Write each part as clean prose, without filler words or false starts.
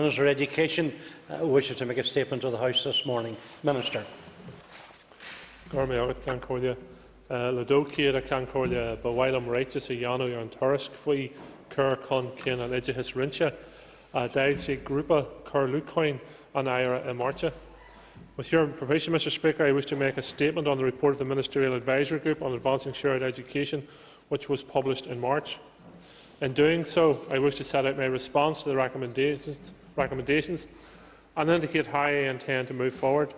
Minister of Education wishes to make a statement to the House this morning. Minister. Ledócéad can cóirle bhhailm righteous a dheanú ar an turas faoi cur chun cin an idithis rinse daid sé grúpa cur lúcoin an aire I marcha. With your permission, Mr Speaker, I wish to make a statement on the report of the Ministerial Advisory Group on Advancing Shared Education, which was published in March. In doing so, I wish to set out my response to the recommendations and indicate how I intend to move forward.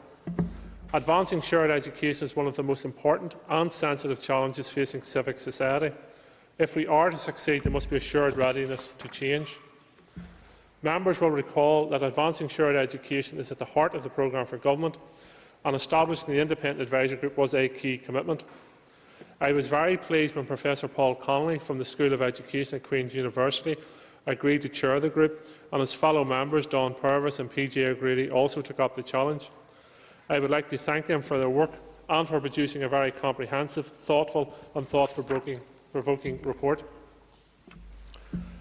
Advancing shared education is one of the most important and sensitive challenges facing civic society. If we are to succeed, there must be a shared readiness to change. Members will recall that advancing shared education is at the heart of the programme for government, and establishing the Independent Advisory Group was a key commitment. I was very pleased when Professor Paul Connolly from the School of Education at Queen's University agreed to chair the group, and his fellow members Don Purvis and PJ O'Grady also took up the challenge. I would like to thank them for their work and for producing a very comprehensive, thoughtful and thought-provoking report.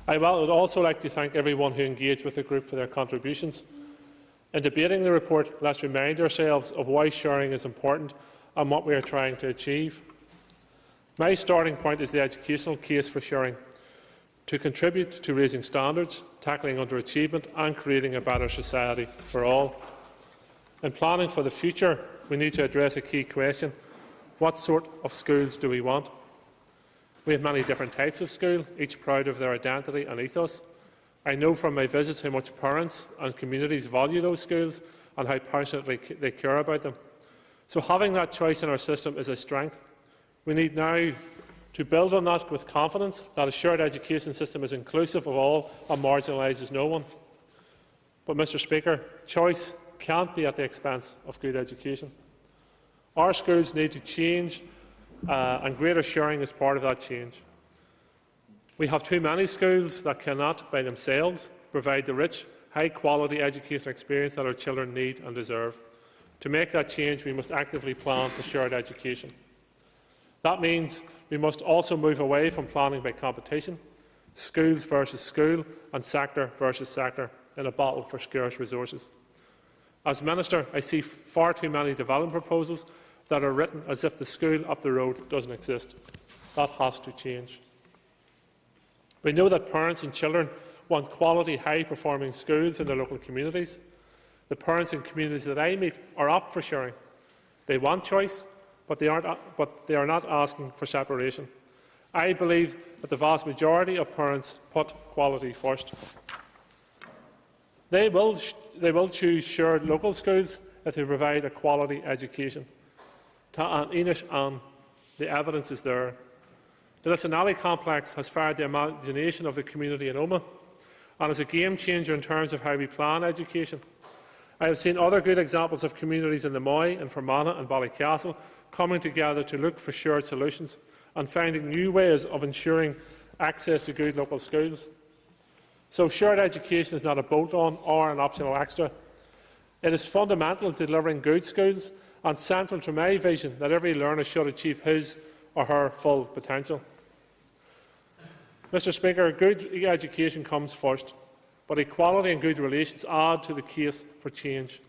I would also like to thank everyone who engaged with the group for their contributions. In debating the report, let us remind ourselves of why sharing is important and what we are trying to achieve. My starting point is the educational case for sharing, to contribute to raising standards, tackling underachievement and creating a better society for all. In planning for the future, we need to address a key question: what sort of schools do we want? We have many different types of school, each proud of their identity and ethos. I know from my visits how much parents and communities value those schools and how passionately they care about them. So having that choice in our system is a strength. We need now to build on that with confidence that a shared education system is inclusive of all and marginalises no one. But, Mr Speaker, choice can't be at the expense of good education. Our schools need to change, and greater sharing is part of that change. We have too many schools that cannot, by themselves, provide the rich, high-quality educational experience that our children need and deserve. To make that change, we must actively plan for shared education. That means we must also move away from planning by competition, schools versus school and sector versus sector, in a battle for scarce resources. As Minister, I see far too many development proposals that are written as if the school up the road doesn't exist. That has to change. We know that parents and children want quality, high-performing schools in their local communities. The parents and communities that I meet are up for sharing. They want choice, but they are not asking for separation. I believe that the vast majority of parents put quality first. They will choose shared local schools if they provide a quality education. Ta an Inish an, the evidence is there. The Lissanally complex has fired the imagination of the community in Omagh and is a game changer in terms of how we plan education. I have seen other good examples of communities in the Moy, in Fermanagh and Ballycastle coming together to look for shared solutions and finding new ways of ensuring access to good local schools. So shared education is not a bolt-on or an optional extra. It is fundamental to delivering good schools and central to my vision that every learner should achieve his or her full potential. Mr Speaker, good education comes first, but equality and good relations add to the case for change.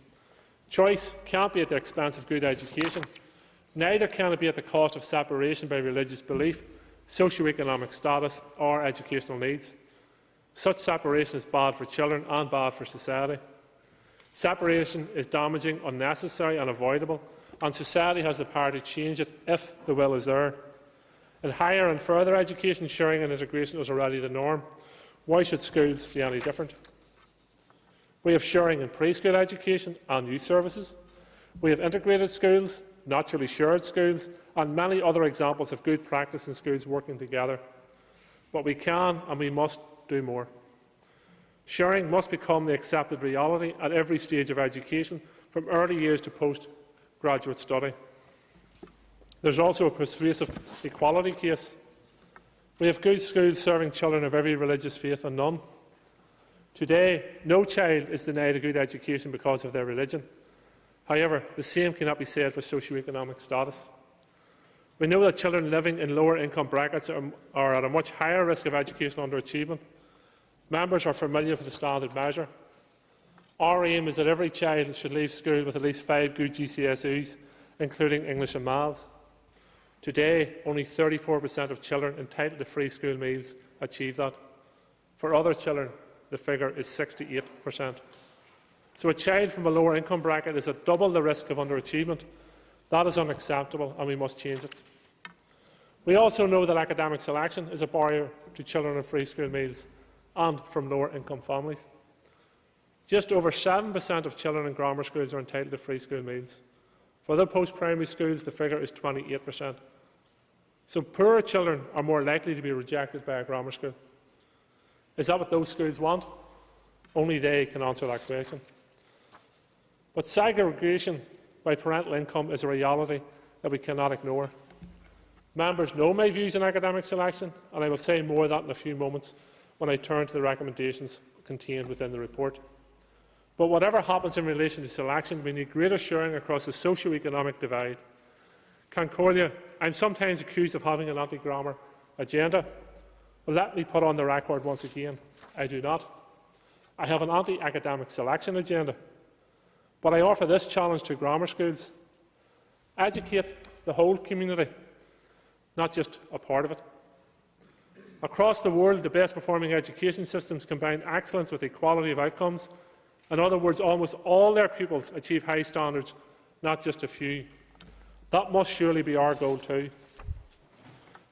Choice can't be at the expense of good education. Neither can it be at the cost of separation by religious belief, socio-economic status or educational needs. Such separation is bad for children and bad for society. Separation is damaging, unnecessary and avoidable, and society has the power to change it if the will is there. In higher and further education, sharing and integration is already the norm. Why should schools be any different? We have sharing in preschool education and youth services. We have integrated schools, naturally shared schools, and many other examples of good practice in schools working together. But we can and we must do more. Sharing must become the accepted reality at every stage of education, from early years to postgraduate study. There is also a persuasive equality case. We have good schools serving children of every religious faith and none. Today, no child is denied a good education because of their religion. However, the same cannot be said for socio-economic status. We know that children living in lower income brackets are at a much higher risk of educational underachievement. Members are familiar with the standard measure. Our aim is that every child should leave school with at least 5 good GCSEs, including English and Maths. Today, only 34% of children entitled to free school meals achieve that. For other children, the figure is 68%. So a child from a lower income bracket is at double the risk of underachievement. That is unacceptable, and we must change it. We also know that academic selection is a barrier to children on free school meals and from lower income families. Just over 7% of children in grammar schools are entitled to free school meals. For other post-primary schools, the figure is 28%. So poorer children are more likely to be rejected by a grammar school. Is that what those schools want? Only they can answer that question. But segregation by parental income is a reality that we cannot ignore. Members know my views on academic selection, and I will say more of that in a few moments when I turn to the recommendations contained within the report. But whatever happens in relation to selection, we need greater sharing across the socio-economic divide. Concordia, I am sometimes accused of having an anti-grammar agenda. Well, let me put on the record once again, I do not. I have an anti-academic selection agenda. But I offer this challenge to grammar schools. Educate the whole community, not just a part of it. Across the world, the best performing education systems combine excellence with equality of outcomes. In other words, almost all their pupils achieve high standards, not just a few. That must surely be our goal too.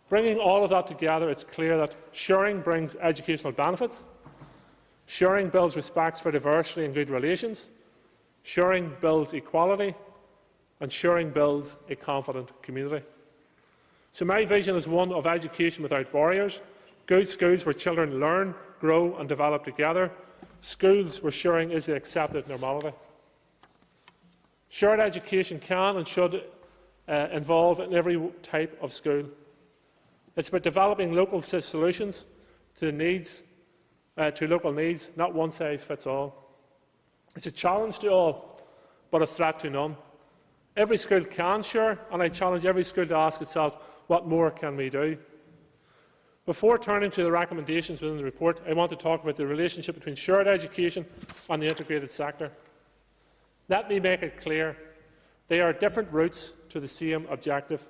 Bringing all of that together, it's clear that sharing brings educational benefits, sharing builds respect for diversity and good relations, sharing builds equality, and sharing builds a confident community. So my vision is one of education without barriers, good schools where children learn, grow and develop together, schools where sharing is the accepted normality. Shared education can and should involve in every type of school. It's about developing local solutions to local needs, not one size fits all. It's a challenge to all, but a threat to none. Every school can share, and I challenge every school to ask itself, what more can we do? Before turning to the recommendations within the report, I want to talk about the relationship between shared education and the integrated sector. Let me make it clear, they are different routes to the same objective.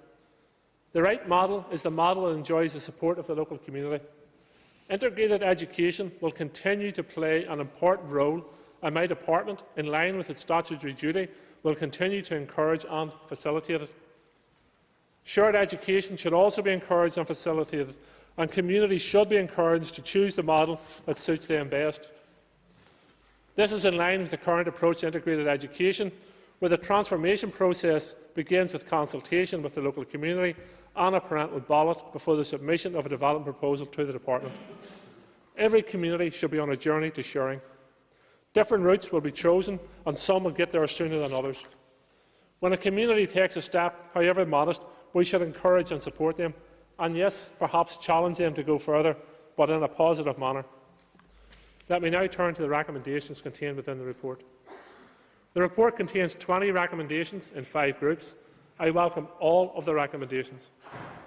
The right model is the model that enjoys the support of the local community. Integrated education will continue to play an important role, and my department, in line with its statutory duty, will continue to encourage and facilitate it. Shared education should also be encouraged and facilitated, and communities should be encouraged to choose the model that suits them best. This is in line with the current approach to integrated education, where the transformation process begins with consultation with the local community and a parental ballot before the submission of a development proposal to the department. Every community should be on a journey to sharing. Different routes will be chosen, and some will get there sooner than others. When a community takes a step, however modest, we should encourage and support them, and yes, perhaps challenge them to go further, but in a positive manner. Let me now turn to the recommendations contained within the report. The report contains 20 recommendations in 5 groups. I welcome all of the recommendations.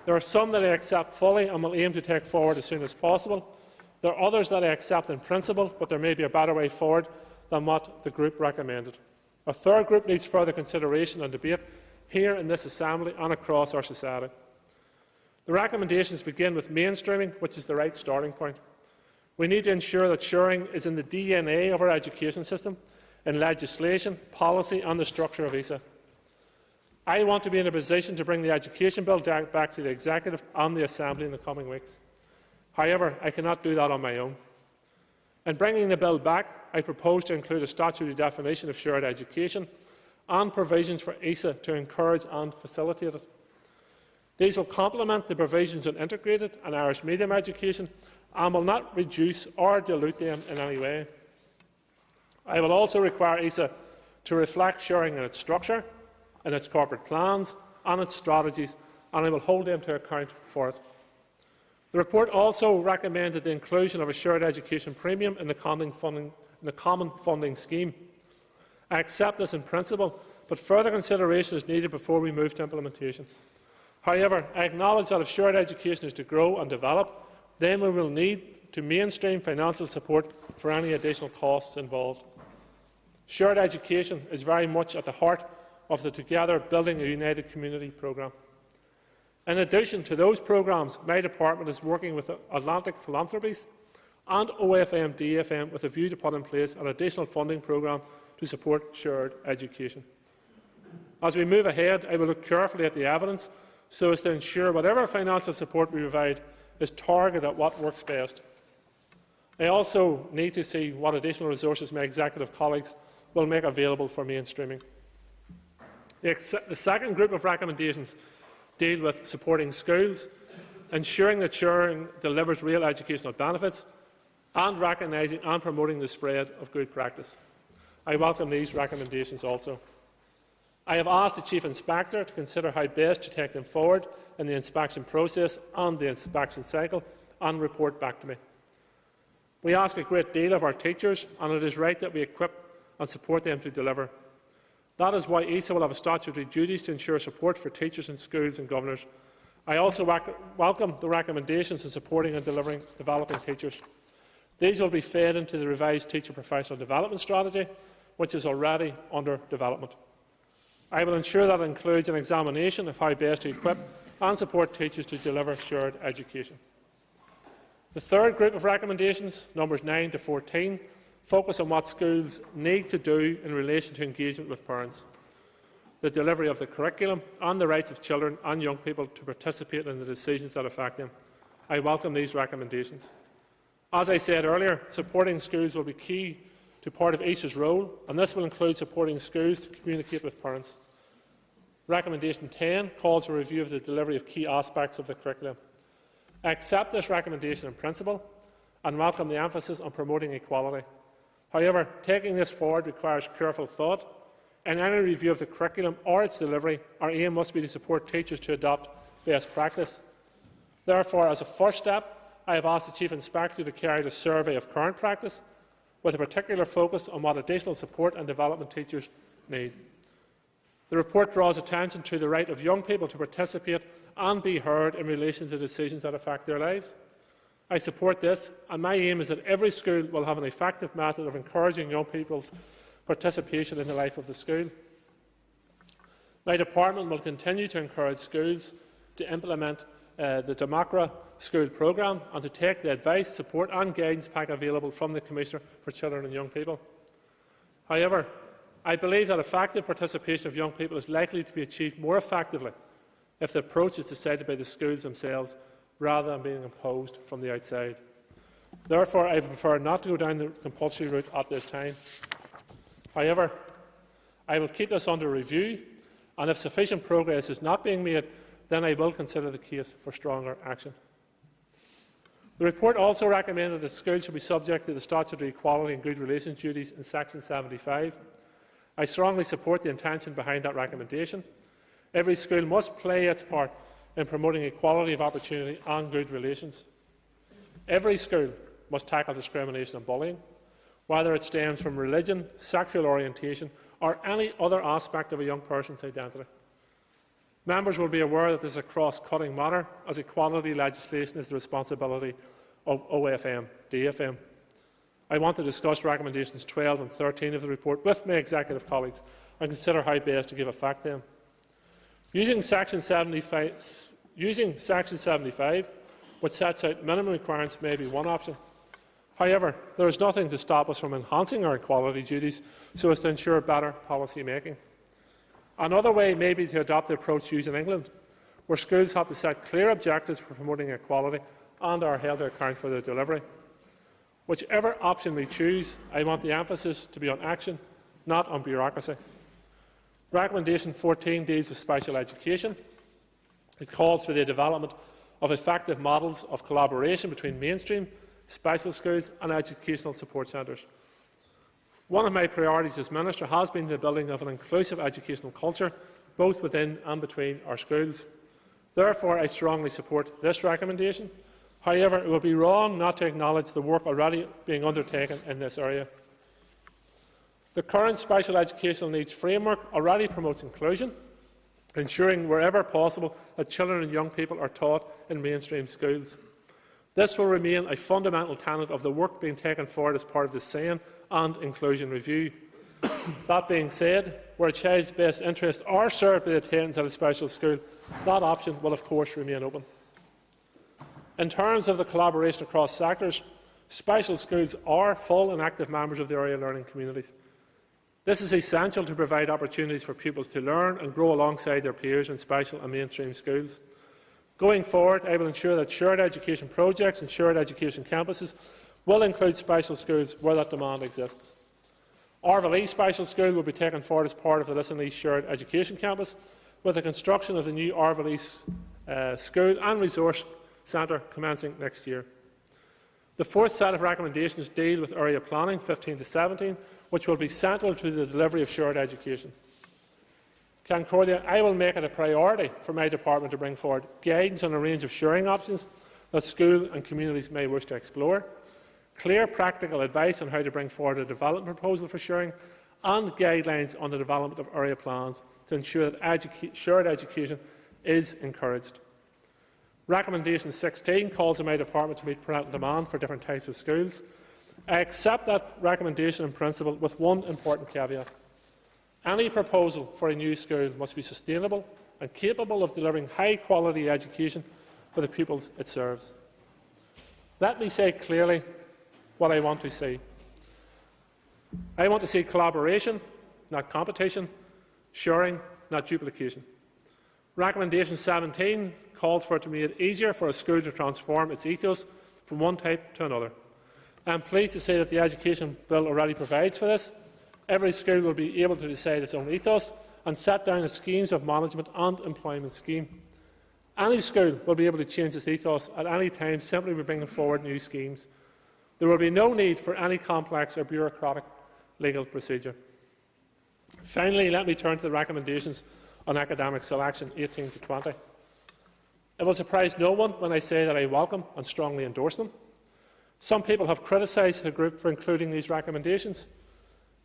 There are some that I accept fully and will aim to take forward as soon as possible. There are others that I accept in principle, but there may be a better way forward than what the group recommended. A third group needs further consideration and debate here in this Assembly and across our society. The recommendations begin with mainstreaming, which is the right starting point. We need to ensure that sharing is in the DNA of our education system, in legislation, policy and the structure of ESA. I want to be in a position to bring the Education Bill back to the Executive and the Assembly in the coming weeks. However, I cannot do that on my own. In bringing the bill back, I propose to include a statutory definition of shared education and provisions for ESA to encourage and facilitate it. These will complement the provisions on integrated and Irish medium education and will not reduce or dilute them in any way. I will also require ESA to reflect sharing in its structure, in its corporate plans and its strategies, and I will hold them to account for it. The report also recommended the inclusion of a shared education premium in the common funding scheme. I accept this in principle, but further consideration is needed before we move to implementation. However, I acknowledge that if shared education is to grow and develop, then we will need to mainstream financial support for any additional costs involved. Shared education is very much at the heart of the Together Building a United Community programme. In addition to those programmes, my department is working with Atlantic Philanthropies and OFM DFM with a view to put in place an additional funding programme to support shared education. As we move ahead, I will look carefully at the evidence so as to ensure whatever financial support we provide is targeted at what works best. I also need to see what additional resources my executive colleagues will make available for mainstreaming. The second group of recommendations deal with supporting schools, ensuring that sharing delivers real educational benefits, and recognising and promoting the spread of good practice. I welcome these recommendations also. I have asked the Chief Inspector to consider how best to take them forward in the inspection process and the inspection cycle and report back to me. We ask a great deal of our teachers, and it is right that we equip and support them to deliver. That is why ESA will have statutory duties to ensure support for teachers in schools and governors. I also welcome the recommendations in supporting and developing teachers. These will be fed into the revised Teacher Professional Development Strategy, which is already under development. I will ensure that it includes an examination of how best to equip and support teachers to deliver shared education. The third group of recommendations, numbers 9 to 14, focus on what schools need to do in relation to engagement with parents, the delivery of the curriculum and the rights of children and young people to participate in the decisions that affect them. I welcome these recommendations. As I said earlier, supporting schools will be key to part of ESA's role, and this will include supporting schools to communicate with parents. Recommendation 10 calls for a review of the delivery of key aspects of the curriculum. I accept this recommendation in principle and welcome the emphasis on promoting equality. However, taking this forward requires careful thought. In any review of the curriculum or its delivery, our aim must be to support teachers to adopt best practice. Therefore, as a first step, I have asked the Chief Inspector to carry out a survey of current practice, with a particular focus on what additional support and development teachers need. The report draws attention to the right of young people to participate and be heard in relation to decisions that affect their lives. I support this, and my aim is that every school will have an effective method of encouraging young people's participation in the life of the school. My department will continue to encourage schools to implement the Democra School programme and to take the advice, support and guidance pack available from the Commissioner for Children and Young People. However, I believe that effective participation of young people is likely to be achieved more effectively if the approach is decided by the schools themselves rather than being imposed from the outside. Therefore, I prefer not to go down the compulsory route at this time. However, I will keep this under review, and if sufficient progress is not being made, then I will consider the case for stronger action. The report also recommended that schools should be subject to the statutory equality and good relations duties in Section 75. I strongly support the intention behind that recommendation. Every school must play its part in promoting equality of opportunity and good relations. Every school must tackle discrimination and bullying, whether it stems from religion, sexual orientation or any other aspect of a young person's identity. Members will be aware that this is a cross-cutting matter, as equality legislation is the responsibility of OFM DFM. I want to discuss recommendations 12 and 13 of the report with my executive colleagues and consider how best to give effect to them. Using Section 75, which sets out minimum requirements, may be one option. However, there is nothing to stop us from enhancing our equality duties so as to ensure better policy making. Another way may be to adopt the approach used in England, where schools have to set clear objectives for promoting equality and are held to account for their delivery. Whichever option we choose, I want the emphasis to be on action, not on bureaucracy. Recommendation 14 deals with special education. It calls for the development of effective models of collaboration between mainstream, special schools and educational support centres. One of my priorities as Minister has been the building of an inclusive educational culture, both within and between our schools. Therefore, I strongly support this recommendation. However, it would be wrong not to acknowledge the work already being undertaken in this area. The current special educational needs framework already promotes inclusion, ensuring wherever possible that children and young people are taught in mainstream schools. This will remain a fundamental tenet of the work being taken forward as part of the SEN and Inclusion Review. That being said, where a child's best interests are served by attendance at a special school, that option will of course remain open. In terms of the collaboration across sectors, special schools are full and active members of the area learning communities. This is essential to provide opportunities for pupils to learn and grow alongside their peers in special and mainstream schools. Going forward, I will ensure that shared education projects and shared education campuses will include special schools where that demand exists. Arville East Special School will be taken forward as part of the Lisson East Shared Education Campus, with the construction of the new Arville East School and Resource Centre commencing next year. The fourth set of recommendations deal with area planning 15 to 17, which will be central to the delivery of shared education. Concordia, I will make it a priority for my department to bring forward guidance on a range of sharing options that schools and communities may wish to explore, clear practical advice on how to bring forward a development proposal for sharing, and guidelines on the development of area plans to ensure that shared education is encouraged. Recommendation 16 calls on my department to meet parental demand for different types of schools. I accept that recommendation in principle with one important caveat. Any proposal for a new school must be sustainable and capable of delivering high-quality education for the pupils it serves. Let me say clearly what I want to see. I want to see collaboration, not competition, sharing, not duplication. Recommendation 17 calls for it to make it easier for a school to transform its ethos from one type to another. I am pleased to say that the Education Bill already provides for this. Every school will be able to decide its own ethos and set down its schemes of management and employment scheme. Any school will be able to change its ethos at any time simply by bringing forward new schemes. There will be no need for any complex or bureaucratic legal procedure. Finally, let me turn to the recommendations on academic selection 18 to 20. It will surprise no one when I say that I welcome and strongly endorse them. Some people have criticised the group for including these recommendations.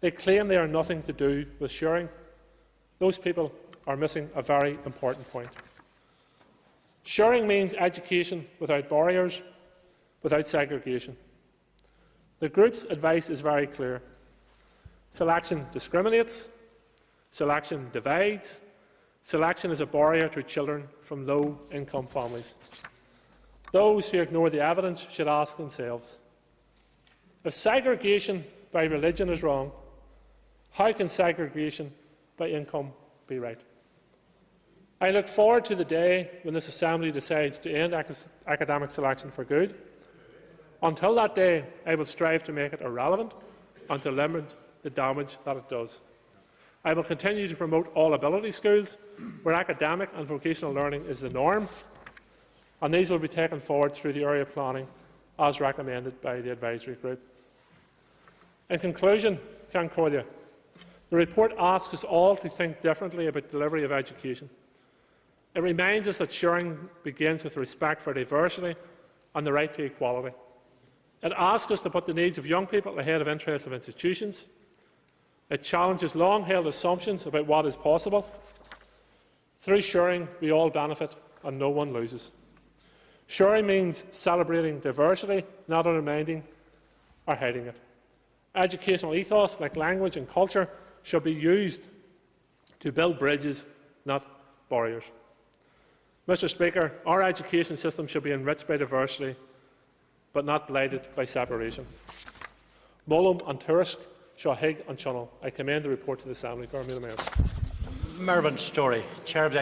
They claim they are nothing to do with sharing. Those people are missing a very important point. Sharing means education without barriers, without segregation. The group's advice is very clear. Selection discriminates, selection divides, selection is a barrier to children from low-income families. Those who ignore the evidence should ask themselves, if segregation by religion is wrong, how can segregation by income be right? I look forward to the day when this Assembly decides to end academic selection for good. Until that day, I will strive to make it irrelevant and to limit the damage that it does. I will continue to promote all-ability schools where academic and vocational learning is the norm, and these will be taken forward through the area planning as recommended by the advisory group. In conclusion, Concordia, the report asks us all to think differently about delivery of education. It reminds us that sharing begins with respect for diversity and the right to equality. It asks us to put the needs of young people ahead of interests of institutions. It challenges long-held assumptions about what is possible. Through sharing, we all benefit and no one loses. Sharing means celebrating diversity, not undermining or hiding it. Educational ethos, like language and culture, should be used to build bridges, not barriers. Mr. Speaker, our education system should be enriched by diversity, but not blighted by separation. Mullum and Tuirisk, Shahig and Chunnell. I commend the report to the Assembly. Mervyn Story, Chair of the